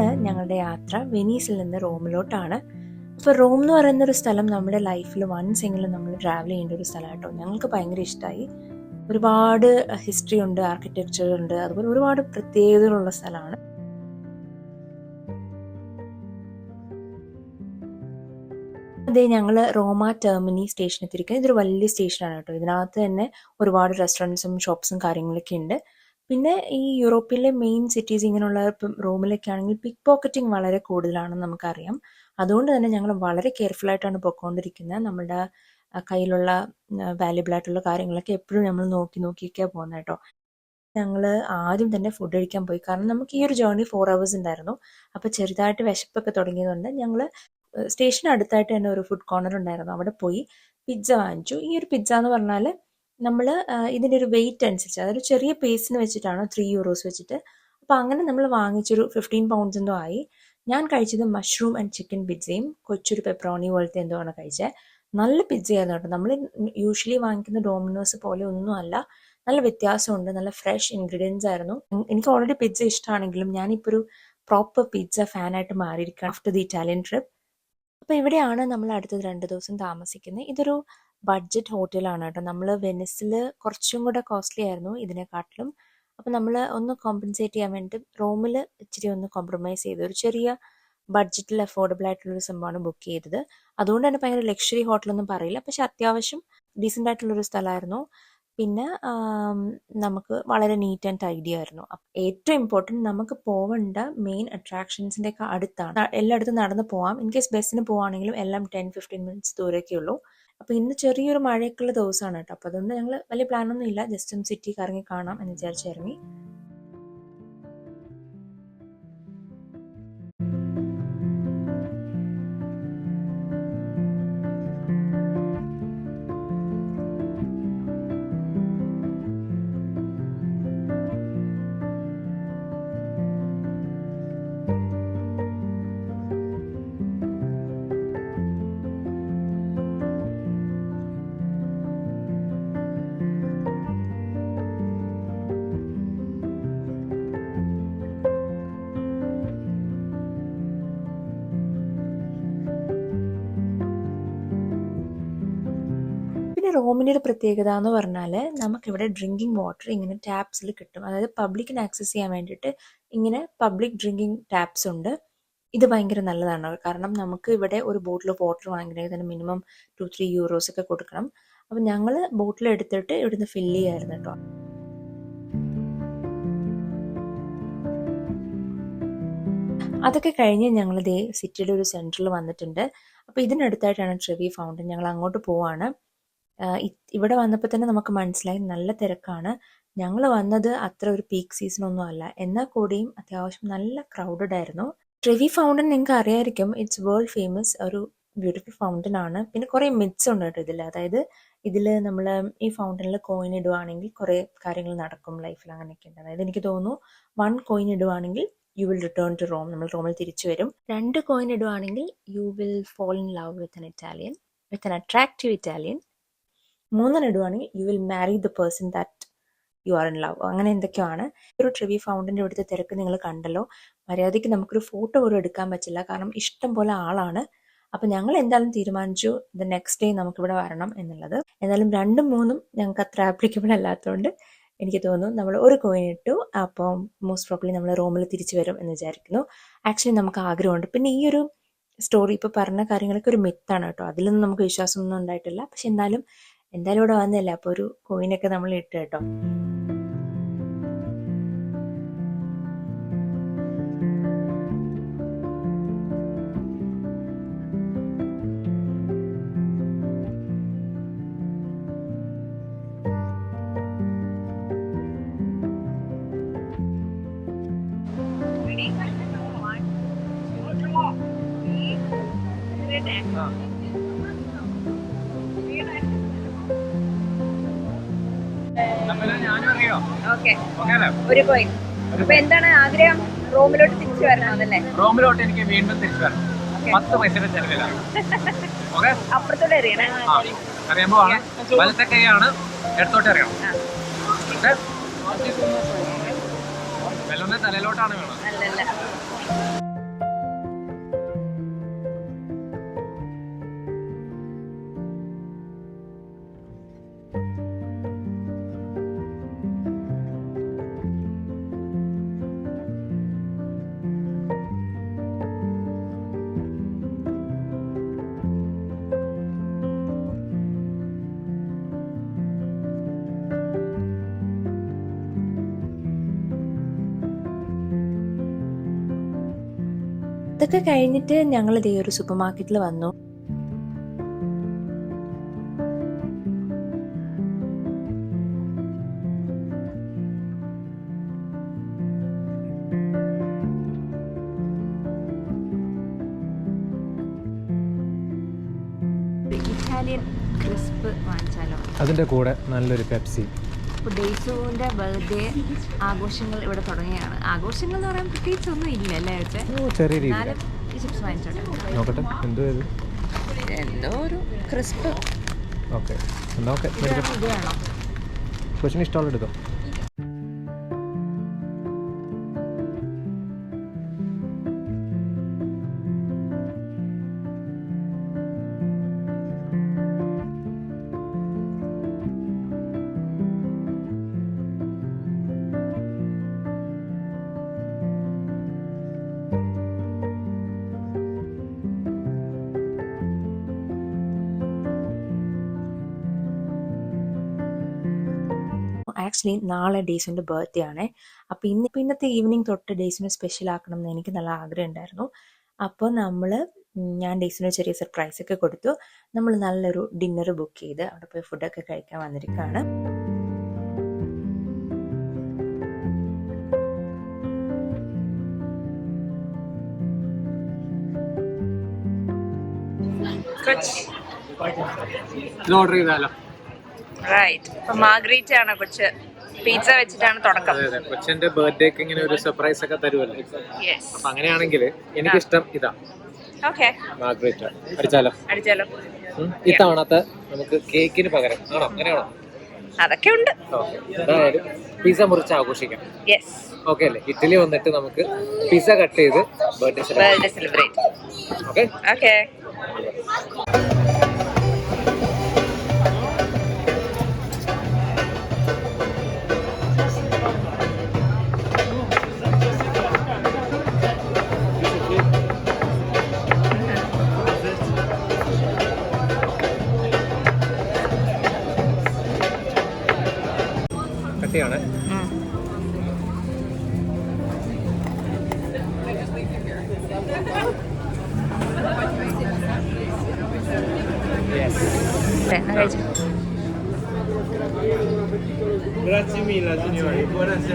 ഇന്ന് ഞങ്ങളുടെ യാത്ര വെനീസിൽ നിന്ന് റോമിലോട്ടാണ്. അപ്പോൾ റോം എന്ന് പറയുന്നൊരു സ്ഥലം നമ്മുടെ ലൈഫിൽ വൺസ് എങ്കിലും നമ്മൾ ട്രാവൽ ചെയ്യേണ്ട ഒരു സ്ഥലം കേട്ടോ. ഞങ്ങൾക്ക് ഭയങ്കര ഇഷ്ടമായി. ഒരുപാട് ഹിസ്റ്ററി ഉണ്ട്, ആർക്കിടെക്ചർ ഉണ്ട്, അതുപോലെ ഒരുപാട് പ്രത്യേകതകളുള്ള സ്ഥലമാണ്. അതെ, ഞങ്ങൾ റോമ ടെർമിനി സ്റ്റേഷനിൽ എത്തിയിരിക്കുന്നത്. ഇതൊരു വലിയ സ്റ്റേഷനാണ് കേട്ടോ. ഇതിനകത്ത് തന്നെ ഒരുപാട് റെസ്റ്റോറൻറ്റ്സും ഷോപ്സും കാര്യങ്ങളൊക്കെ ഉണ്ട്. പിന്നെ ഈ യൂറോപ്പിലെ മെയിൻ സിറ്റീസ് ഇങ്ങനെയുള്ള ഇപ്പം റോമിലൊക്കെ ആണെങ്കിൽ പിക്ക് പോക്കറ്റിംഗ് വളരെ കൂടുതലാണെന്ന് നമുക്കറിയാം. അതുകൊണ്ട് തന്നെ ഞങ്ങൾ വളരെ കെയർഫുൾ ആയിട്ടാണ് പോയിക്കൊണ്ടിരിക്കുന്നത്. നമ്മുടെ കയ്യിലുള്ള വാല്യുബിൾ ആയിട്ടുള്ള കാര്യങ്ങളൊക്കെ എപ്പോഴും നമ്മൾ നോക്കിയൊക്കെയാണ് പോകുന്നത് കേട്ടോ. ഞങ്ങൾ ആദ്യം തന്നെ ഫുഡ് കഴിക്കാൻ പോയി. കാരണം നമുക്ക് ഈ ഒരു ജേർണി 4 hours ഉണ്ടായിരുന്നു. അപ്പോൾ ചെറുതായിട്ട് വിശപ്പൊക്കെ തുടങ്ങിയതുകൊണ്ട് ഞങ്ങൾ സ്റ്റേഷൻ അടുത്തായിട്ട് തന്നെ ഒരു ഫുഡ് കോർണർ ഉണ്ടായിരുന്നു. അവിടെ പോയി പിസ്സ വാങ്ങിച്ചു. ഈ ഒരു പിസ്സ എന്ന് പറഞ്ഞാൽ നമ്മൾ ഇതിൻ്റെ ഒരു വെയിറ്റ് അനുസരിച്ച്, അതൊരു ചെറിയ പീസിന് വെച്ചിട്ടാണ് 3 euros വെച്ചിട്ട്. അപ്പോൾ അങ്ങനെ നമ്മൾ വാങ്ങിച്ചൊരു 15 pounds എന്തോ ആയി. ഞാൻ കഴിച്ചത് മഷ്റൂം ആൻഡ് ചിക്കൻ പിസ്സയും കൊച്ചൊരു പെപ്പറോണി പോലത്തെ എന്തോ ആണ് കഴിച്ചത്. നല്ല പിസ്സയായിരുന്നു കേട്ടോ. നമ്മൾ യൂഷ്വലി വാങ്ങിക്കുന്ന ഡോമിനോസ് പോലെ ഒന്നും അല്ല, നല്ല വ്യത്യാസമുണ്ട്. നല്ല ഫ്രഷ് ഇൻഗ്രീഡിയൻസ് ആയിരുന്നു. എനിക്ക് ഓൾറെഡി പിസ്സ ഇഷ്ടമാണെങ്കിലും ഞാനിപ്പോൾ ഒരു പ്രോപ്പർ പിസ്സ ഫാനായിട്ട് മാറിയിരിക്കുകയാണ് ആഫ്റ്റർ ദി ഇറ്റാലിയൻ ട്രിപ്പ്. അപ്പോൾ ഇവിടെയാണ് നമ്മൾ അടുത്തത് 2 ദിവസം താമസിക്കുന്നത്. ഇതൊരു ബഡ്ജറ്റ് ഹോട്ടലാണ് കേട്ടോ. നമ്മൾ വെനിസിൽ കുറച്ചും കൂടെ കോസ്റ്റ്ലി ആയിരുന്നു ഇതിനെക്കാട്ടിലും. അപ്പോൾ നമ്മൾ ഒന്ന് കോമ്പൻസേറ്റ് ചെയ്യാൻ വേണ്ടി റോമിൽ ഇച്ചിരി ഒന്ന് കോംപ്രമൈസ് ചെയ്തു. ഒരു ചെറിയ ബഡ്ജറ്റിൽ അഫോർഡബിൾ ആയിട്ടുള്ളൊരു സംഭവമാണ് ബുക്ക് ചെയ്തത്. അതുകൊണ്ട് തന്നെ ഭയങ്കര ലക്ഷറി ഹോട്ടലൊന്നും പറയില്ല, പക്ഷെ അത്യാവശ്യം ഡീസൻ്റ് ആയിട്ടുള്ളൊരു സ്ഥലമായിരുന്നു. പിന്നെ നമുക്ക് വളരെ നീറ്റ് ആൻഡ് ടൈഡി ആയിരുന്നു. ഏറ്റവും ഇമ്പോർട്ടൻറ്റ്, നമുക്ക് പോവേണ്ട മെയിൻ അട്രാക്ഷൻസിൻ്റെ ഒക്കെ അടുത്താണ്. എല്ലായിടത്തും നടന്ന് പോവാം. ഇൻ കേസ് ബസ്സിന് പോവുകയാണെങ്കിലും എല്ലാം 10-15 minutes ദൂരമൊക്കെ ഉള്ളൂ. അപ്പോൾ ഇന്ന് ചെറിയൊരു മഴയൊക്കെയുള്ള ദിവസമാണ് കേട്ടോ. അപ്പോൾ അതുകൊണ്ട് ഞങ്ങൾ വലിയ പ്ലാനൊന്നും ഇല്ല, ജസ്റ്റ് ഒന്ന് സിറ്റി കറങ്ങി കാണാം എന്ന് വിചാരിച്ചിറങ്ങി. റോമിൻ്റെ ഒരു പ്രത്യേകത എന്ന് പറഞ്ഞാൽ നമുക്കിവിടെ ഡ്രിങ്കിങ് വാട്ടർ ഇങ്ങനെ ടാപ്സിൽ കിട്ടും. അതായത് പബ്ലിക്കിന് ആക്സസ് ചെയ്യാൻ വേണ്ടിയിട്ട് ഇങ്ങനെ പബ്ലിക് ഡ്രിങ്കിങ് ടാപ്സ് ഉണ്ട്. ഇത് ഭയങ്കര നല്ലതാണ്. കാരണം നമുക്ക് ഇവിടെ ഒരു ബോട്ടിൽ ഓഫ് വാട്ടർ വാങ്ങിക്കണമെങ്കിൽ തന്നെ മിനിമം 2-3 euros ഒക്കെ കൊടുക്കണം. അപ്പം ഞങ്ങൾ ബോട്ടിൽ എടുത്തിട്ട് ഇവിടുന്ന് ഫില്ല് ചെയ്യായിരുന്നു കേട്ടോ. അതൊക്കെ കഴിഞ്ഞ് ഞങ്ങൾ ദേ സിറ്റിയുടെ ഒരു സെൻറ്ററിൽ വന്നിട്ടുണ്ട്. അപ്പോൾ ഇതിനടുത്തായിട്ടാണ് ട്രെവി ഫൗണ്ടൻ. ഞങ്ങൾ അങ്ങോട്ട് പോവാണ്. ഇവിടെ വന്നപ്പോൾ തന്നെ നമുക്ക് മനസ്സിലായി നല്ല തിരക്കാണ്. ഞങ്ങൾ വന്നത് അത്ര ഒരു പീക്ക് സീസൺ ഒന്നും അല്ല, എന്നാൽ കൂടിയും അത്യാവശ്യം നല്ല ക്രൗഡഡ് ആയിരുന്നു. ട്രെവി ഫൗണ്ടൻ നിങ്ങൾക്ക് അറിയായിരിക്കും, ഇറ്റ്സ് വേൾഡ് ഫേമസ് ഒരു ബ്യൂട്ടിഫുൾ ഫൗണ്ടൻ ആണ്. പിന്നെ കുറേ മിത്സ് ഉണ്ട് കേട്ടോ ഇതിൽ. അതായത് ഇതിൽ നമ്മൾ ഈ ഫൗണ്ടനിൽ കോയിൻ ഇടുവാണെങ്കിൽ കുറേ കാര്യങ്ങൾ നടക്കും ലൈഫിൽ, അങ്ങനെയൊക്കെ ഉണ്ട്. അതായത് എനിക്ക് തോന്നുന്നു 1 coin ഇടുവാണെങ്കിൽ you will return to Rome, നമ്മൾ റോമിൽ തിരിച്ചു വരും. 2 coin ഇടുവാണെങ്കിൽ you will fall in love with an attractive Italian. 3 ഇടുവാണെങ്കിൽ you will marry the person that you are in love. അങ്ങനെ എന്തൊക്കെയാണ്. ഒരു ട്രെവി ഫൗണ്ടൻ്റെ ഇവിടുത്തെ തിരക്ക് നിങ്ങൾ കണ്ടല്ലോ. മര്യാദയ്ക്ക് നമുക്കൊരു ഫോട്ടോ പോലും എടുക്കാൻ പറ്റില്ല, കാരണം ഇഷ്ടം പോലെ ആളാണ്. അപ്പം ഞങ്ങൾ എന്തായാലും തീരുമാനിച്ചു ദ നെക്സ്റ്റ് ഡേ നമുക്കിവിടെ വരണം എന്നുള്ളത്. എന്നാലും 2ഉം 3ഉം ഞങ്ങൾക്ക് അത്ര ആപ്ലിക്കബിൾ അല്ലാത്തതുകൊണ്ട് എനിക്ക് തോന്നുന്നു നമ്മൾ 1 coin ഇട്ടു. അപ്പം മോസ്റ്റ് പ്രോബ്ലി നമ്മൾ റോമിൽ തിരിച്ചു വരും എന്ന് വിചാരിക്കുന്നു. ആക്ച്വലി നമുക്ക് ആഗ്രഹമുണ്ട്. പിന്നെ ഈ ഒരു സ്റ്റോറി ഇപ്പോൾ പറഞ്ഞ കാര്യങ്ങളൊക്കെ ഒരു മിത്താണ് കേട്ടോ. അതിലൊന്നും നമുക്ക് വിശ്വാസമൊന്നും ഉണ്ടായിട്ടില്ല. പക്ഷെ എന്തായാലും ഇവിടെ വന്നല്ലേ, അപ്പോൾ ഒരു കോയിനൊക്കെ നമ്മൾ ഇട്ട് കേട്ടോ. ഒരു കോയിൻ. അപ്പൊ എന്താണ് ആഗ്രഹം? റോമിലോട്ട് തിരിച്ചു വരണമെന്നല്ലേ? റോമിലോട്ട് എനിക്ക് വീണ്ടും തിരിച്ചു വരണം. 10 പൈസയുടെ ചെലവിലാണ്. അപ്പുറത്തോട്ട് എറിയണേ. അറിയുമ്പോ വലത്തെ കൈയാണ്, ഇടത്തോട്ട് എറിയണം. വെള്ളമേ തലയിലോട്ടാണ് വേണം. അല്ലല്ല. ഇതൊക്കെ കഴിഞ്ഞിട്ട് ഞങ്ങൾ ഇതേ ഒരു സൂപ്പർ മാർക്കറ്റിൽ വന്നു. ഇറ്റാലിയൻ ക്രിസ്പ് വാങ്ങിച്ചാലോ? അതിൻ്റെ കൂടെ നല്ലൊരു പെപ്സി. ഇപ്പോൾ ഡെയ്സുവിൻ്റെ ബർത്ത്ഡേ ആഘോഷങ്ങൾ ഇവിടെ തുടങ്ങിയാണ്. ആഘോഷങ്ങൾ എന്ന് പറയാൻ പ്രത്യേകിച്ചൊന്നും ഇല്ല അല്ലേ വെച്ചേ? ചെറിയ രീതിയിൽ എന്നാലും ഈ ചിപ്സ് വാങ്ങിച്ചോട്ടെ. നോക്കട്ടെ എന്തോ ഇത്. എന്തോ ഒരു ക്രിസ്പ്. ഓക്കെ എന്നാ ഓക്കെ, ഇത് വേണോ? കൊച്ചിന് ഇഷ്ടമുള്ള എടുത്തോ. ആക്ച്വലി നാളെ ഡേയ്സിൻ്റെ ബർത്ത്ഡേ ആണ്. അപ്പോൾ ഇന്നത്തെ ഈവനിങ് തൊട്ട് ഡേയ്സിന് സ്പെഷ്യൽ ആക്കണം എന്ന് എനിക്ക് നല്ല ആഗ്രഹം ഉണ്ടായിരുന്നു. അപ്പോൾ ഞാൻ ഡേയ്സിന് ചെറിയ സർപ്രൈസ് ഒക്കെ കൊടുത്തു. നമ്മൾ നല്ലൊരു ഡിന്നർ ബുക്ക് ചെയ്ത് അവിടെ പോയി ഫുഡൊക്കെ കഴിക്കാൻ വന്നിരിക്കുകയാണ്. ഇത് ഓർഡർ ചെയ്താലോ? റൈറ്റ്. അപ്പൊ മാർഗരീറ്റ ആണ് കൊച്ച്. പിസ്സ വെച്ചിട്ടാണ് തുടക്കം. അതെ അതെ, കൊച്ചിന്റെ ബർത്ത്ഡേക്ക് ഇങ്ങനെ ഒരു സർപ്രൈസ് ഒക്കെ തരുമല്ലോ. യെസ്. അപ്പൊ അങ്ങനെയാണെങ്കിൽ എനിക്കിഷ്ടം ഇതാ, ഓക്കെ, മാർഗരീറ്റ. അടിച്ചാലോ? അടിച്ചാലോ? ഇത്തവണത്തെ നമുക്ക് കേക്കിന് പകരം ആണോ? അങ്ങനെയാണോ? അതൊക്കെ ഉണ്ട്. ഓക്കെ, എന്തായാലും പിസ്സ മുറിച്ച് ആഘോഷിക്കാം. യെസ്, ഓക്കെ അല്ലേ? ഇറ്റലി വന്നിട്ട് നമുക്ക് പിസ്സ കട്ട് ചെയ്ത് ബർത്ത്ഡേ സെലിബ്രേറ്റ്. Okay okay. കട്ടിയാണ്.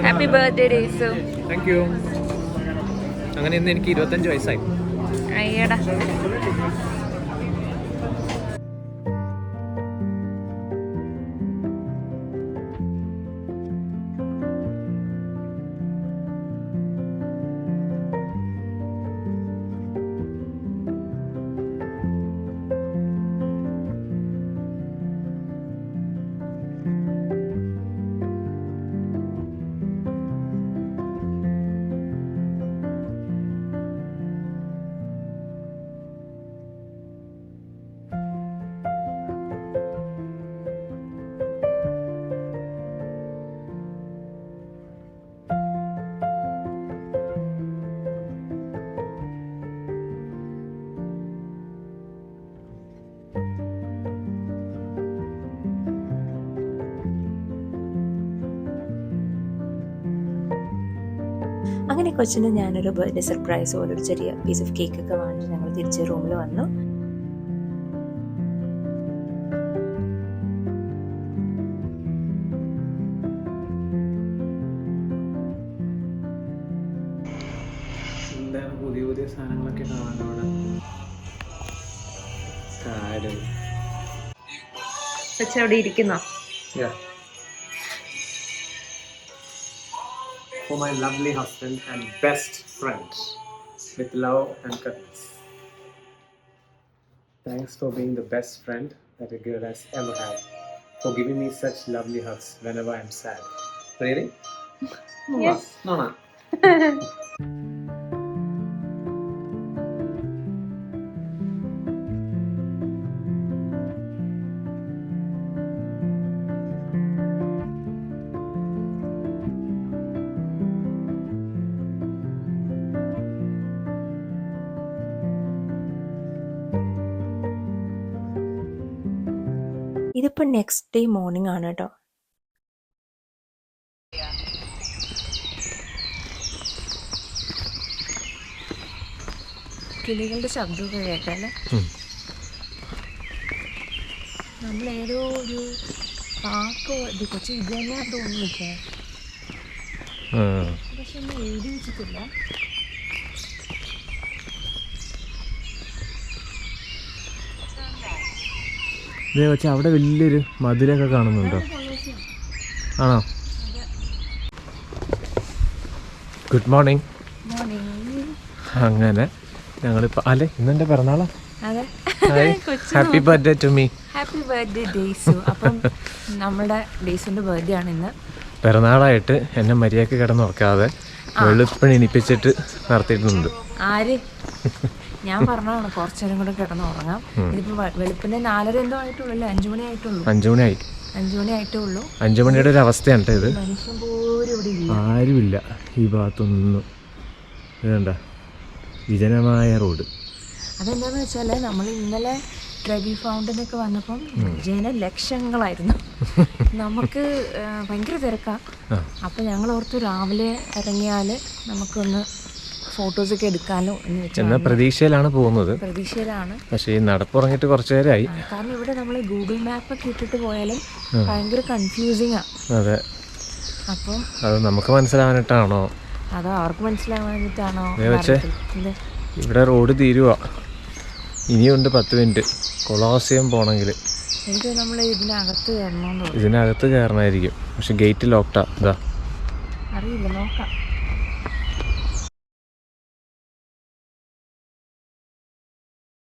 ഹാപ്പി ബർത്ത്ഡേ ഡേയ്സു. Thank you. അങ്ങനെ ഇന്ന് എനിക്ക് 25 വയസ്സായി. അയ്യടാ. അങ്ങനെ കൊച്ചിന് ഞാനൊരു ബർത്ത്ഡേ സർപ്രൈസ് പോലെ ഒരു ചെറിയ പീസ് ഓഫ് കേക്ക് ഒക്കെ വാങ്ങിച്ച് ഞങ്ങൾ തിരിച്ച് റൂമിൽ വന്നു. എന്താണ് പുതിയ പുതിയ സാധനങ്ങളൊക്കെ കാണാൻ കൊച്ച് അവിടെ ഇരിക്കുന്നോ? For my lovely husband and best friend, with love and kindness. Thanks for being the best friend that a girl has ever had. For giving me such lovely hugs whenever I'm sad. Really? Yes. No. ഇതിപ്പോൾ next day morning ആണ് കേട്ടോ. കിളികളുടെ ശബ്ദമൊക്കെ കേൾക്കാം അല്ലേ? നമ്മളേതോ ഒരു park ഇത് കൊച്ചു ഇത് തന്നെയാണ് തോന്നുന്നില്ലേ? പക്ഷെ ഒന്നും എഴുതി വെച്ചിട്ടില്ല. ഇതേ വെച്ചാൽ അവിടെ വലിയൊരു മതിലൊക്കെ കാണുന്നുണ്ടോ? ആണോ? Good morning. അങ്ങനെ ഞങ്ങളിപ്പോൾ അല്ലേ ഇന്നെൻ്റെ പിറന്നാളാ. അതെ, happy birthday to me. Happy birthday ഡേയ്സു. അപ്പം നമ്മുടെ ഡേയ്സിൻ്റെ ബർത്ത്ഡേ ആണ് ഇന്ന്. പിറന്നാളായിട്ട് എന്നെ മര്യാദയ്ക്ക് കിടന്നുറക്കാതെ വെളുപ്പിന് എണിപ്പിച്ചിട്ട് നടത്തിയിട്ടുണ്ട്. ആര്? ഞാൻ പറഞ്ഞതാണ് കുറച്ചു നേരം കൂടെ കിടന്ന് ഉറങ്ങാം. ഇതിപ്പോൾ വെളുപ്പിൻ്റെ 4:30 എന്തോ ആയിട്ടുള്ളൂ അല്ലേ? 5 മണി ആയിട്ടുള്ളൂ. 5 മണിയായി. 5 മണി ആയിട്ടേ ഉള്ളൂ. 5 മണിയുടെ ഒരു അവസ്ഥയാണ് കേട്ടോ ഇത്. മനുഷ്യൻ പോലും ഇവിടെ ഇല്ല. ആരുമില്ല ഈ ഭാഗത്തൊന്നും. ഇതുണ്ട വിജനമായ റോഡ്. അതെന്താണെന്ന് വെച്ചാൽ നമ്മൾ ഇന്നലെ ട്രെവി ഫൗണ്ടനൊക്കെ വന്നപ്പം ജനലക്ഷങ്ങളായിരുന്നു. നമുക്ക് ഭയങ്കര തിരക്കാണ്. അപ്പം ഞങ്ങൾ ഓർത്തു രാവിലെ ഇറങ്ങിയാൽ നമുക്കൊന്ന് ഫോട്ടോസൊക്കെ എടുക്കാമല്ലോ എന്ന് വെച്ചാൽ എന്ന പ്രതീക്ഷയിലാണ് പോകുന്നത്. പ്രതീക്ഷയിലാണ്. പക്ഷേ ഈ നടപ്പുറങ്ങിയിട്ട് കുറച്ച് നേരമായി. കാരണം ഇവിടെ നമ്മൾ ഗൂഗിൾ മാപ്പൊക്കെ ഇട്ടിട്ട് പോയാലും ഭയങ്കര കൺഫ്യൂസിങ്ങാണ്. അതെ. അപ്പം അത് നമുക്ക് മനസ്സിലാവാനിട്ടാണോ അതോ അവർക്ക് മനസ്സിലാവാനിട്ടാണോ? ഇവിടെ റോഡ് തീരുക. ഇനിയുണ്ട് 10 മിനിറ്റ് കൊളോസിയം പോകണമെങ്കിൽ. എനിക്ക് നമ്മൾ ഇതിനകത്ത് കയറണമെന്ന് തോന്നുന്നു. ഇതിനകത്ത് കയറണമായിരിക്കും. പക്ഷെ ഗേറ്റ് ലോക്ക്ഡാ. ഇതാ അറിയില്ല, നോക്കാം.